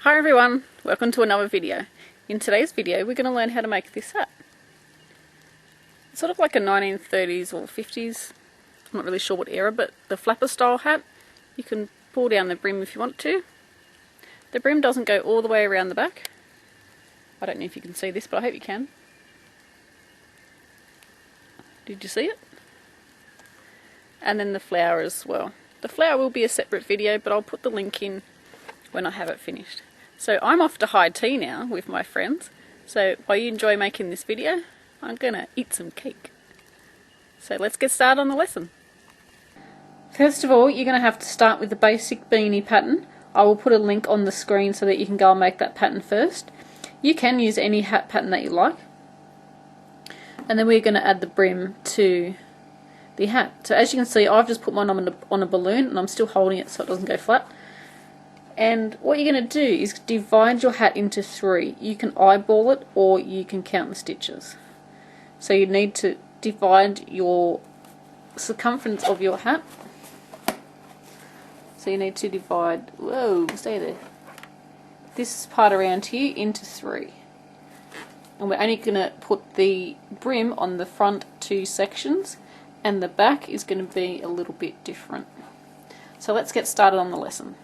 Hi everyone, welcome to another video. In today's video we're going to learn how to make this hat. It's sort of like a 1930s or 50s, I'm not really sure what era, but the flapper style hat. You can pull down the brim if you want to. The brim doesn't go all the way around the back. I don't know if you can see this, but I hope you can. Did you see it? And then the flower as well. The flower will be a separate video, but I'll put the link in when I have it finished. So I'm off to high tea now with my friends. So while you enjoy making this video, I'm gonna eat some cake. So let's get started on the lesson. First of all, you're gonna have to start with the basic beanie pattern. I will put a link on the screen so that you can go and make that pattern first. You can use any hat pattern that you like. And then we're gonna add the brim to the hat. So as you can see, I've just put mine on a balloon and I'm still holding it so it doesn't go flat. And what you're going to do is divide your hat into three. You can eyeball it or you can count the stitches. So you need to divide your circumference of your hat. So you need to divide, whoa, stay there, this part around here into three. And we're only going to put the brim on the front two sections, and the back is going to be a little bit different. So let's get started on the lesson.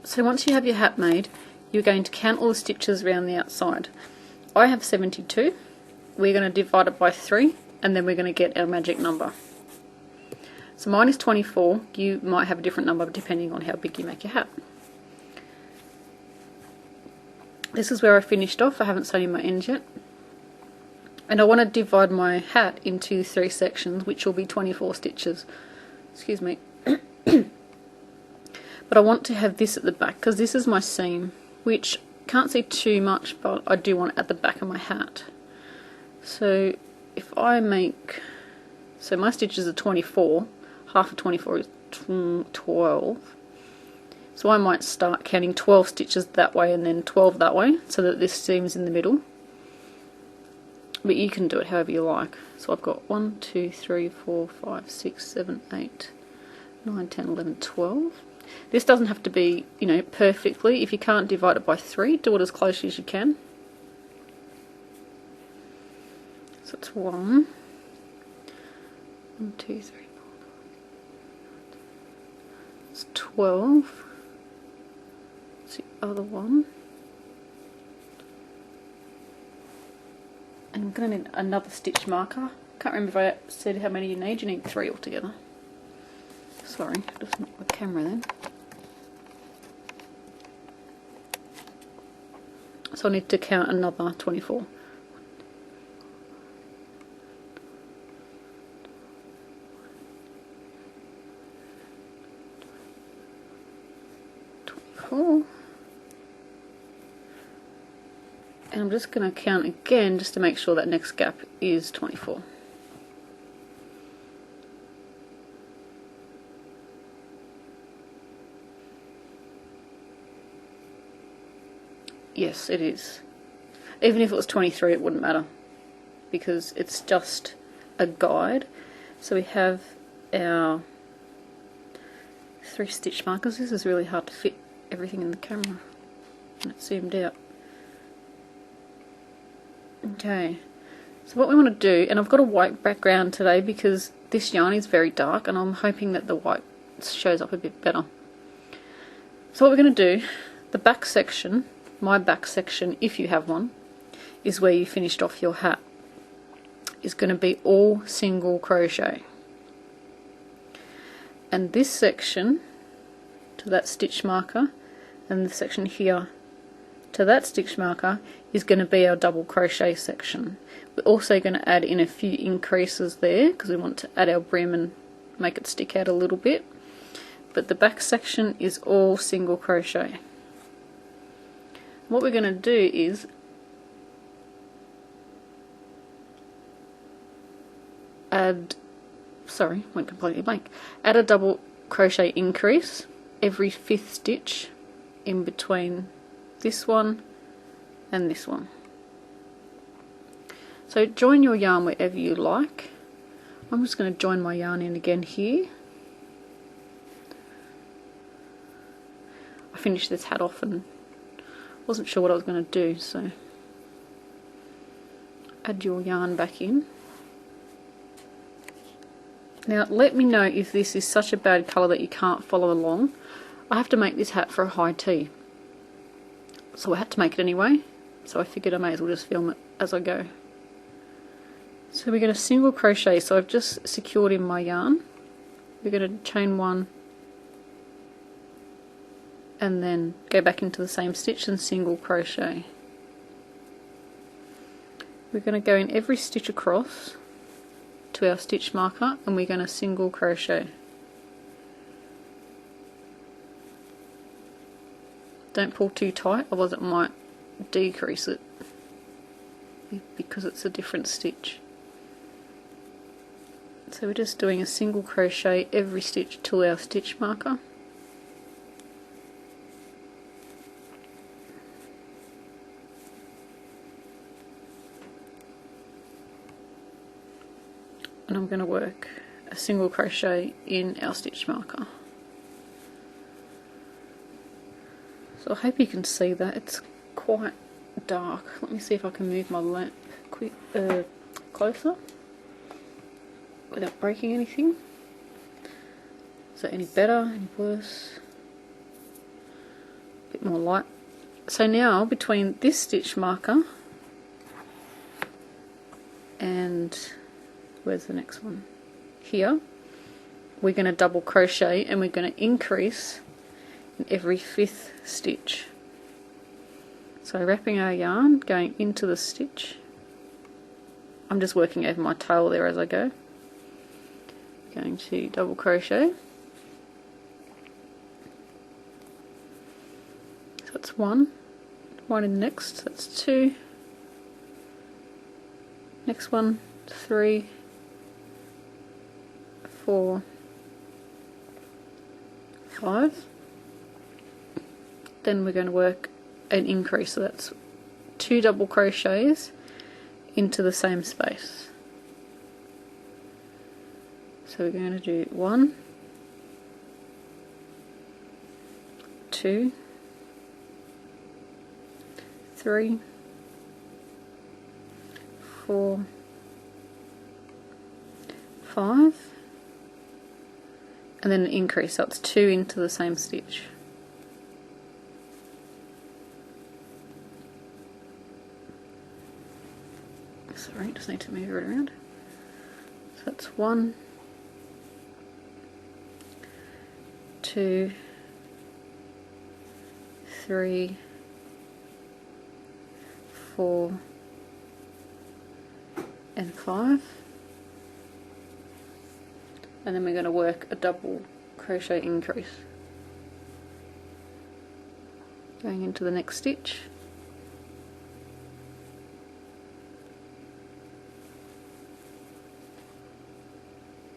So once you have your hat made, you're going to count all the stitches around the outside. I have 72. We're going to divide it by 3 and then we're going to get our magic number. So mine is 24. You might have a different number depending on how big you make your hat. This is where I finished off. I haven't sewn in my ends yet. And I want to divide my hat into 3 sections, which will be 24 stitches. Excuse me. But I want to have this at the back because this is my seam, which can't see too much, but I do want it at the back of my hat. So if I make, so my stitches are 24, half of 24 is 12. So I might start counting 12 stitches that way and then 12 that way, so that this seam's in the middle. But you can do it however you like. So I've got 1, 2, 3, 4, 5, 6, 7, 8, 9, 10, 11, 12. This doesn't have to be, you know, perfectly. If you can't divide it by 3, do it as close as you can. So it's 1, 2, 3, 4. It's 12. It's the other one. And I'm going to need another stitch marker. Can't remember if I said how many you need. You need 3 altogether. Sorry, just knocked the camera then. So I need to count another 24. And I'm just going to count again just to make sure that next gap is 24. Yes, it is. Even if it was 23, it wouldn't matter because it's just a guide. So we have our 3 stitch markers. This is really hard to fit everything in the camera and it's zoomed out. Okay, so what we want to do, and I've got a white background today because this yarn is very dark and I'm hoping that the white shows up a bit better. So what we're going to do, the back section, my back section, if you have one, is where you finished off your hat, is going to be all single crochet. And this section to that stitch marker, and the section here to that stitch marker is going to be our double crochet section. We're also going to add in a few increases there because we want to add our brim and make it stick out a little bit. But the back section is all single crochet. What we're going to do is add a double crochet increase every 5th stitch in between this one and this one. So join your yarn wherever you like. I'm just going to join my yarn in again here. finish this hat off and wasn't sure what I was going to do, so add your yarn back in. Now let me know if this is such a bad colour that you can't follow along. I have to make this hat for a high tea, so I had to make it anyway, so I figured I may as well just film it as I go. So we're going to single crochet, so I've just secured in my yarn. We're going to chain 1 and then go back into the same stitch and single crochet. We're going to go in every stitch across to our stitch marker and we're going to single crochet. Don't pull too tight, otherwise it might decrease it because it's a different stitch. So we're just doing a single crochet every stitch to our stitch marker. And I'm going to work a single crochet in our stitch marker. So I hope you can see that. It's quite dark. Let me see if I can move my lamp closer without breaking anything. Is that any better, any worse? A bit more light. So now between this stitch marker and where's the next one? Here, we're going to double crochet and we're going to increase in every 5th stitch. So wrapping our yarn, going into the stitch. I'm just working over my tail there as I go. Going to double crochet. So that's 1. 1 in the next, that's 2. Next one, 3. 4, 5. Then we're going to work an increase, so that's 2 double crochets into the same space. So we're going to do 1, 2, 3, 4, 5. And then an increase, so it's 2 into the same stitch. Sorry, just need to move it around. So that's 1, 2, 3, 4, and 5. And then we're going to work a double crochet increase. Going into the next stitch.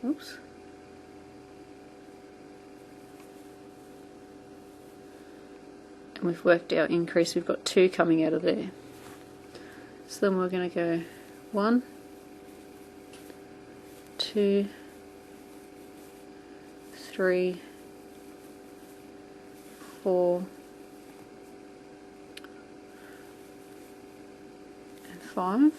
Oops. And we've worked our increase, we've got 2 coming out of there. So then we're going to go 1, 2, 3, 4, and 5.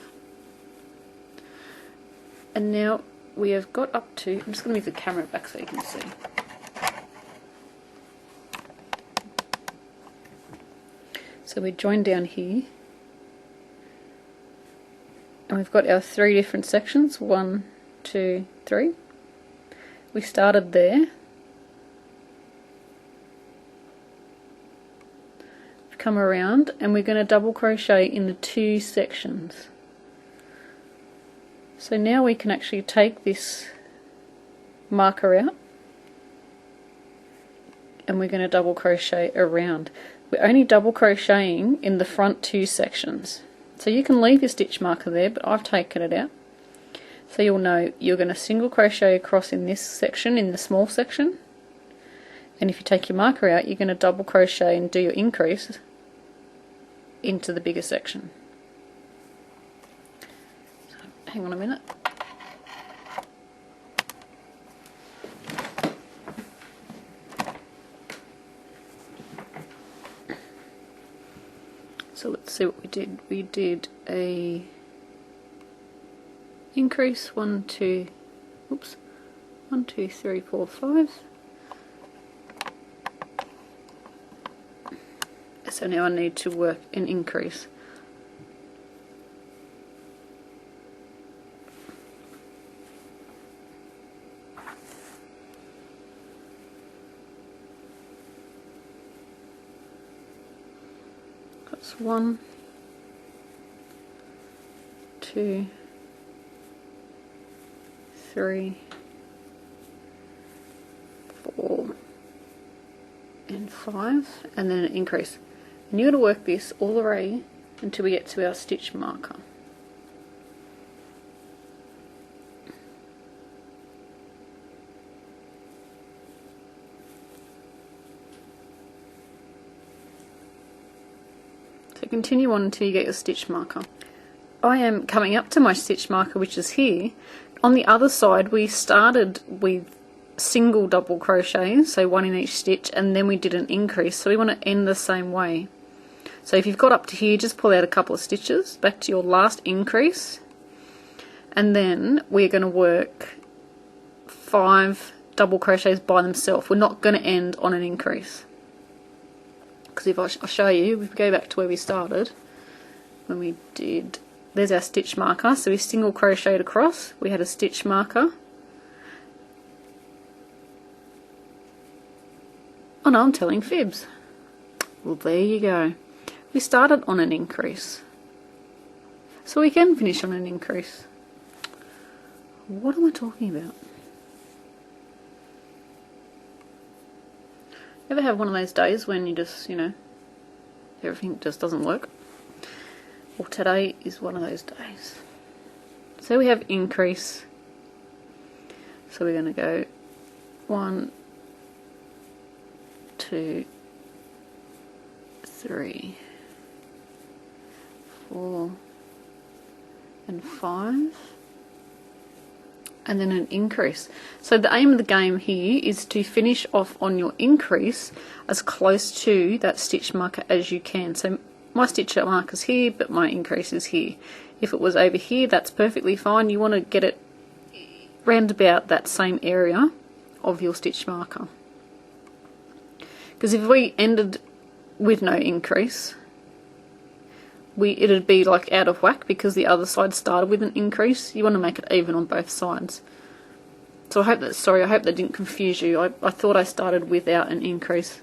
And now we have got up to, I'm just going to move the camera back so you can see. So we join down here and we've got our 3 different sections, 1, 2, 3. We started there. We've come around and we're going to double crochet in the 2 sections. So now we can actually take this marker out and we're going to double crochet around. We're only double crocheting in the front 2 sections. So you can leave your stitch marker there, but I've taken it out. So you'll know you're going to single crochet across in this section, in the small section. And if you take your marker out, you're going to double crochet and do your increase into the bigger section. So, hang on a minute. So let's see what we did. We did a increase 1, 2, 3, 4, 5. So now I need to work an increase. That's 1, 2, 3, 4, and 5, and then an increase. And you're going to work this all the way until we get to our stitch marker. So continue on until you get your stitch marker. I am coming up to my stitch marker, which is here. On the other side we started with single double crochets, so 1 in each stitch, and then we did an increase, so we want to end the same way. So if you've got up to here, just pull out a couple of stitches back to your last increase, and then we're going to work 5 double crochets by themselves. We're not going to end on an increase, because if I'll show you, if we go back to where we started, when we did, there's our stitch marker, so we single crocheted across, we had a stitch marker. Oh no, I'm telling fibs. Well, there you go. We started on an increase, so we can finish on an increase. What am I talking about? Ever have one of those days when you just, everything just doesn't work? Well, today is one of those days. So we have increase, so we're going to go 1, 2, 3, 4, and 5, and then an increase. So the aim of the game here is to finish off on your increase as close to that stitch marker as you can. So my stitch marker is here, but my increase is here. If it was over here, that's perfectly fine. You want to get it round about that same area of your stitch marker. Because if we ended with no increase, it'd be like out of whack, because the other side started with an increase. You want to make it even on both sides. So I hope that didn't confuse you. I thought I started without an increase.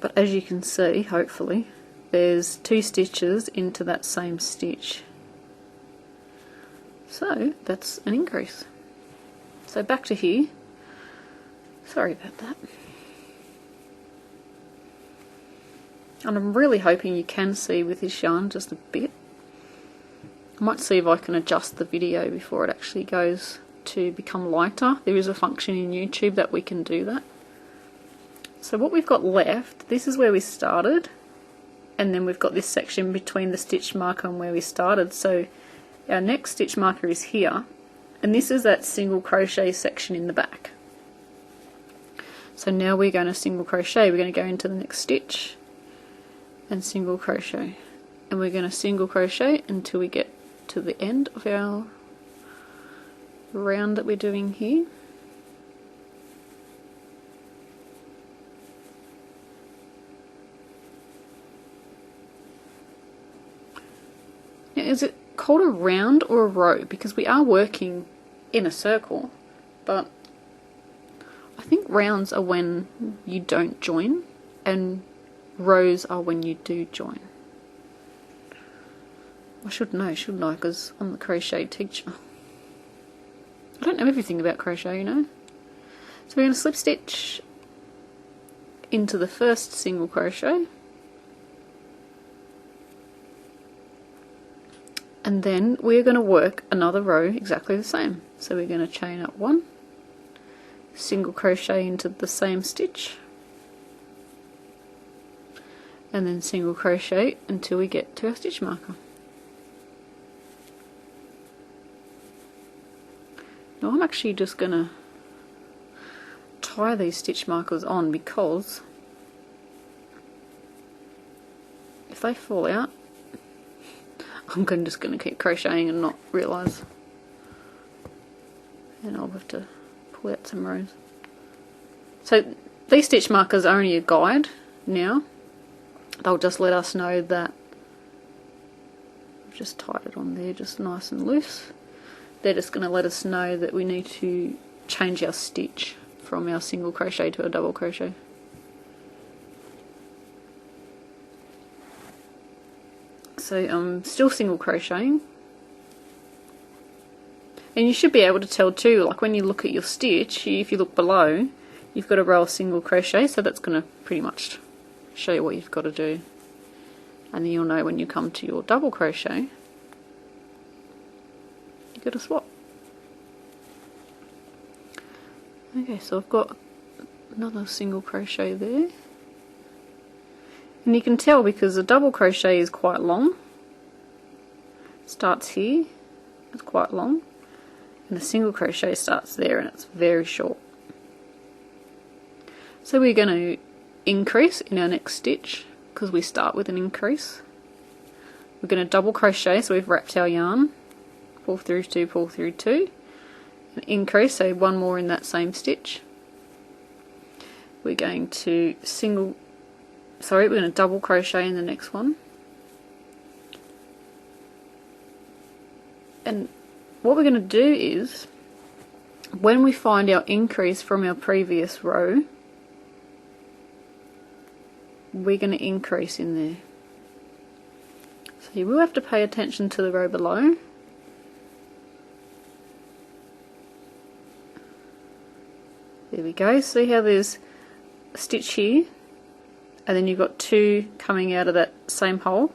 But as you can see, hopefully, there's 2 stitches into that same stitch. So that's an increase. So back to here. Sorry about that. And I'm really hoping you can see with this yarn just a bit. I might see if I can adjust the video before it actually goes to become lighter. There is a function in YouTube that we can do that. So what we've got left, this is where we started, and then we've got this section between the stitch marker and where we started. So our next stitch marker is here, and this is that single crochet section in the back. So now we're going to single crochet. We're going to go into the next stitch and single crochet, and we're going to single crochet until we get to the end of our round that we're doing here. Now, is it called a round or a row? Because we are working in a circle, but I think rounds are when you don't join, and rows are when you do join. I should know, shouldn't I? Because I'm the crochet teacher. I don't know everything about crochet, So we're going to slip stitch into the first single crochet, and then we're going to work another row exactly the same. So we're going to chain up 1, single crochet into the same stitch, and then single crochet until we get to our stitch marker. Now I'm actually just going to tie these stitch markers on, because if they fall out, I'm just going to keep crocheting and not realise. And I'll have to pull out some rows. So these stitch markers are only a guide now. They'll just let us know that I've just tied it on there just nice and loose. They're just going to let us know that we need to change our stitch from our single crochet to a double crochet. So I'm still single crocheting, and you should be able to tell too, like when you look at your stitch, if you look below, you've got a row of single crochet, so that's going to pretty much show you what you've got to do, and then you'll know when you come to your double crochet you've got to swap. Okay, so I've got another single crochet there, and you can tell because the double crochet is quite long. It starts here, it's quite long, and the single crochet starts there and it's very short. So we're going to increase in our next stitch because we start with an increase. We're going to double crochet, so we've wrapped our yarn, pull through 2, pull through 2, and increase, so one more in that same stitch. We're going to we're going to double crochet in the next one. And what we're going to do is, when we find our increase from our previous row, we're going to increase in there. So you will have to pay attention to the row below. There we go. See how there's a stitch here, and then you've got 2 coming out of that same hole?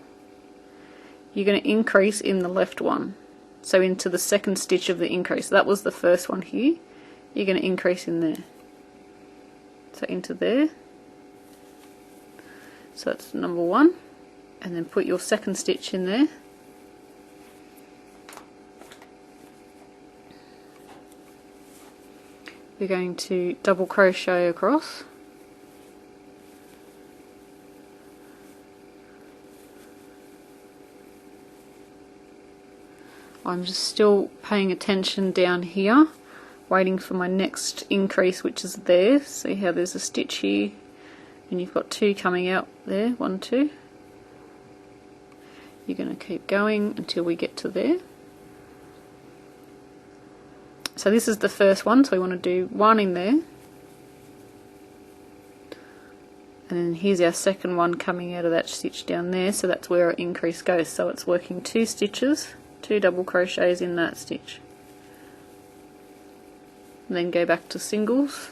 You're going to increase in the left one. So into the second stitch of the increase. That was the first one here. You're going to increase in there. So into there. So that's number 1. And then put your second stitch in there. You're going to double crochet across. I'm just still paying attention down here, waiting for my next increase, which is there. See how there's a stitch here, and you've got 2 coming out there, 1, 2. You're going to keep going until we get to there. So this is the first one, so we want to do 1 in there. And then here's our second one coming out of that stitch down there, so that's where our increase goes. So it's working 2 stitches, 2 double crochets in that stitch, and then go back to singles.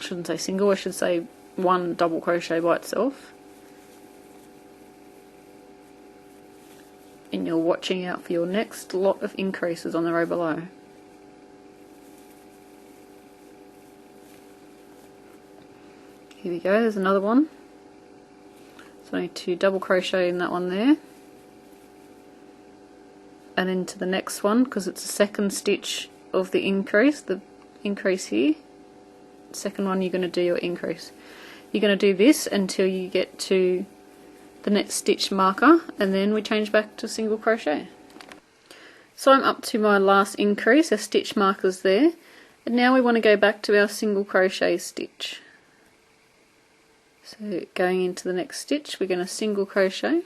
Shouldn't say single, I should say 1 double crochet by itself, and you're watching out for your next lot of increases on the row below. Here we go, there's another one. So I need to double crochet in that one there, and into the next one, because it's the second stitch of the increase here. Second one, you're going to do your increase. You're going to do this until you get to the next stitch marker, and then we change back to single crochet. So I'm up to my last increase, our stitch markers there, and now we want to go back to our single crochet stitch. So going into the next stitch, we're going to single crochet.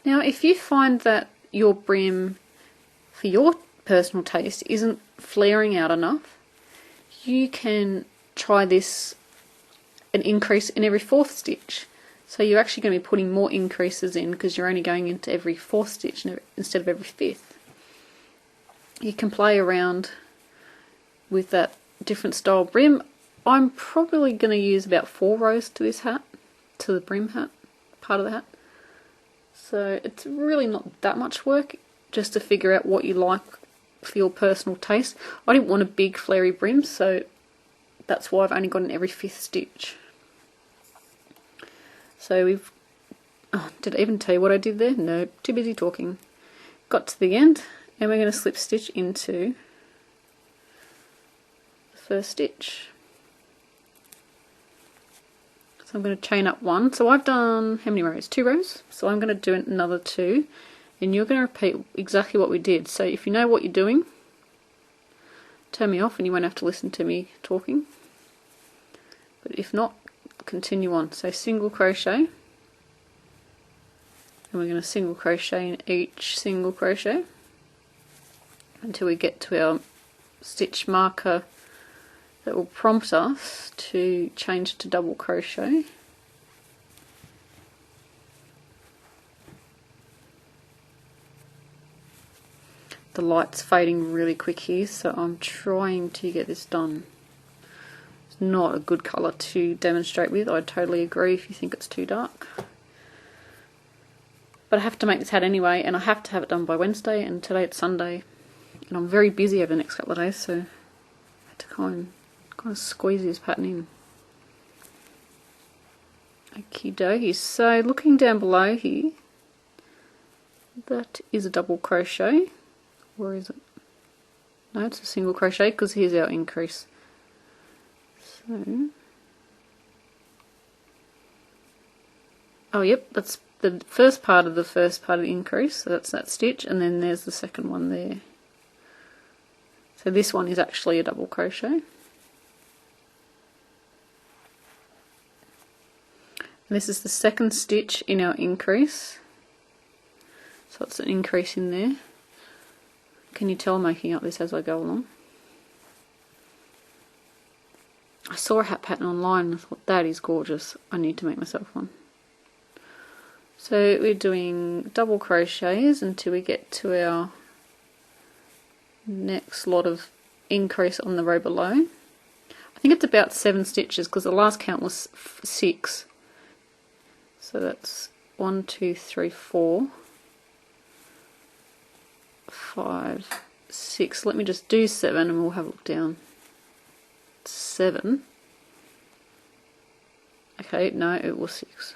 Now if you find that your brim, for your personal taste, isn't flaring out enough, you can try this, an increase in every 4th stitch. So you're actually going to be putting more increases in because you're only going into every 4th stitch instead of every 5th. You can play around with that different style brim. I'm probably going to use about 4 rows to this hat, to the brim hat, part of the hat. So it's really not that much work, just to figure out what you like for your personal taste. I didn't want a big flary brim, so that's why I've only got in every 5th stitch. So we've... did I even tell you what I did there? No, too busy talking. Got to the end, and we're going to slip stitch into the first stitch. So I'm going to chain up 1. So I've done how many rows? 2 rows. So I'm going to do another 2, and you're going to repeat exactly what we did. So if you know what you're doing, turn me off and you won't have to listen to me talking. But if not, continue on. So single crochet, and we're going to single crochet in each single crochet until we get to our stitch marker that will prompt us to change to double crochet. The light's fading really quick here, so I'm trying to get this done. It's not a good colour to demonstrate with, I totally agree if you think it's too dark. But I have to make this hat anyway, and I have to have it done by Wednesday, and today it's Sunday. And I'm very busy over the next couple of days, so I had to kind of squeeze this pattern in. Okie dokie. So looking down below here, that is a double crochet. Where is it? No, it's a single crochet because here's our increase. So, oh yep, that's the first part of the increase, so that's that stitch, and then there's the second one there. So this one is actually a double crochet. And this is the second stitch in our increase. So it's an increase in there. Can you tell I'm making up this as I go along? I saw a hat pattern online and I thought that is gorgeous. I need to make myself one. So we're doing double crochets until we get to our next lot of increase on the row below. I think it's about 7 stitches because the last count was 6. So that's 1, 2, 3, 4, 5, 6. Let me just do 7 and we'll have a look down. 7. Okay, no, it was 6.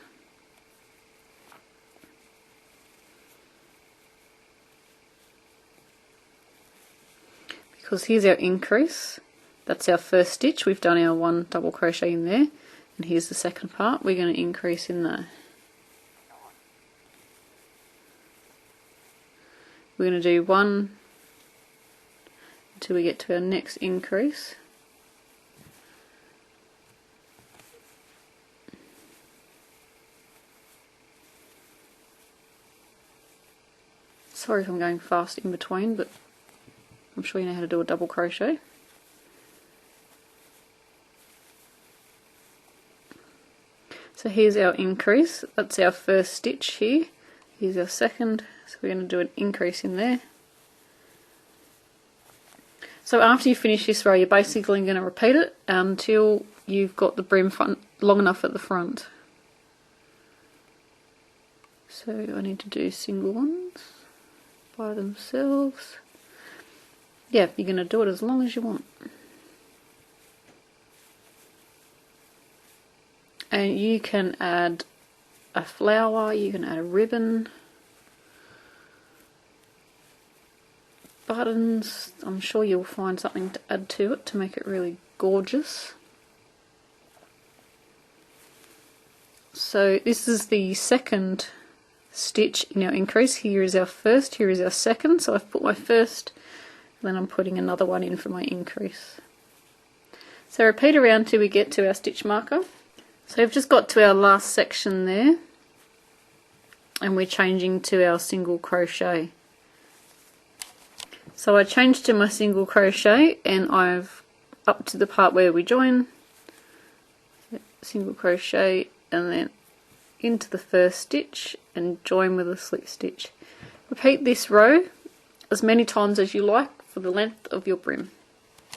Because here's our increase. That's our first stitch. We've done our 1 double crochet in there. And here's the second part. We're going to increase in there. We're going to do 1 until we get to our next increase. Sorry if I'm going fast in between, but I'm sure you know how to do a double crochet. So here's our increase. That's our first stitch here. Here's our second. So we're going to do an increase in there. So after you finish this row, you're basically going to repeat it until you've got the brim front long enough at the front. So I need to do single ones by themselves. Yeah, you're going to do it as long as you want. And you can add a flower, you can add a ribbon, buttons. I'm sure you'll find something to add to it to make it really gorgeous. So this is the second stitch in our increase. Here is our first, here is our second. So I've put my first, and then I'm putting another one in for my increase. So repeat around till we get to our stitch marker. So we've just got to our last section there, and we're changing to our single crochet. So I changed to my single crochet, and I've up to the part where we join, single crochet, and then into the first stitch and join with a slip stitch. Repeat this row as many times as you like for the length of your brim.